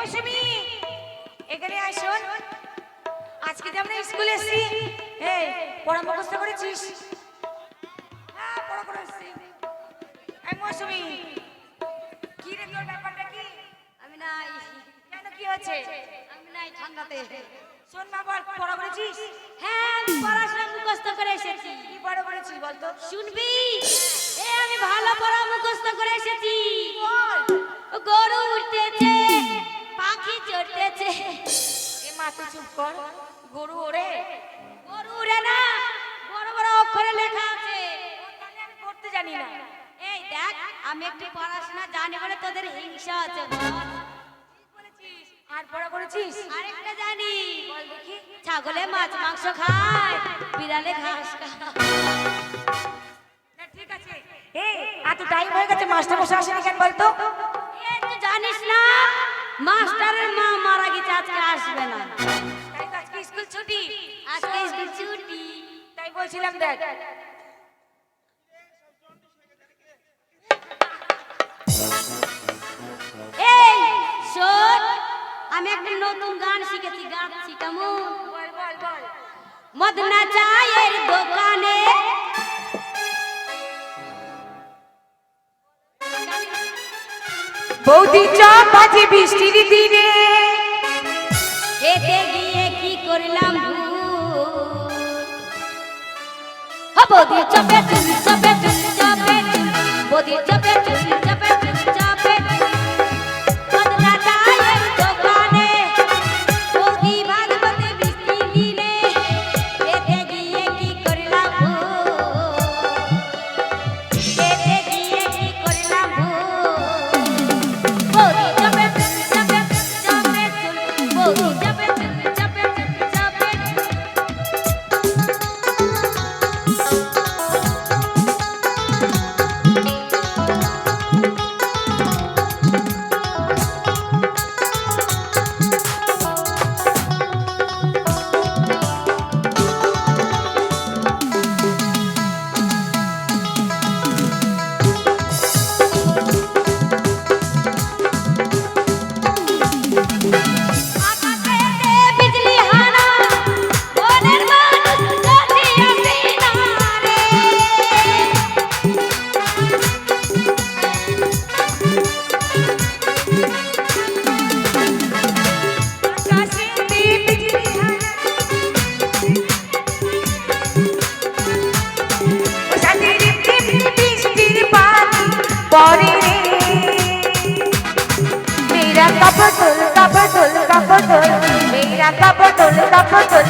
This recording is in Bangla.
মৌসুমী এখানে আয় শোন, আজকে যে আমরা স্কুলে এসেছি, এই পড়া মুখস্থ করেছিস? হ্যাঁ পড়া করেছি। এই মৌসুমী কি রে তোর ব্যাপারটা কি? আমি নাই। কেন কি হচ্ছে? আমি নাই ঠান্ডাতে। শোন মা বল, পড়া করেছিস? হ্যাঁ আমি পড়াশোনা মুখস্থ করে এসেছি। কি পড়া করেছিস বলতো? শুনবি? আমি ভালো পড়া মুখস্থ করে এসেছি। বল। গরু উঠতেছে, পাখি চড়তেছে। এ মা তুই চুপ কর, গরু ওরে? গরু উড়ে না, বড় বড় অক্ষরে লেখা আছে। আমি পড়তে জানি না। এই দেখ, আমি একটু পড়াশোনা জানি বলে তোদের হিংসা আছে। আর পড়া করেছিস? আরেকটা জানি, বল দেখি। ছাগলে মাছ মাংস খায়, বিড়ালে ঘাস খায়। না ঠিক আছে। এই এত টাইম হয়ে গেছে, মাস্টার মশাই আসেনি কেন বলতো? এই তুই জানিস না, মাস্টারের মা মারা গেছে, আজকে আসবে না। তাই তো আজকে স্কুল ছুটি। আজকে স্কুল ছুটি। তাই বলছিলাম দেখ। এই শোন, আমি একটা নতুন গান শিখেছি, গাচ্ছি কেমন? বল বল বল। মদনা চায়ের দোকানে বৌদি চপ বাজে বৃষ্টির দিনে, হেঁটে গিয়ে কি করলাম বৌদি চপে চুল চপে চুল চপে বৌদি চপে চুল চপে চুল চপে মদনা চায়ের দোকানে বৌদি ভাগবতে বৃষ্টি দিনে হেঁটে গিয়ে কি করলাম হেঁটে গিয়ে কি করলাম বৌদি চপে চুল চপে চপে চুল বৌদি চপে চুল চপে চুল চপে আকাশেতে বিজলি হানা মনের মানুষ যদি আসে না রে আকাশেতে বিজলি হানা, ও সাথে রিমঝিম বৃষ্টির পানি পড়ে রে। मेरा कपड़ोल मेरा कपड़ोल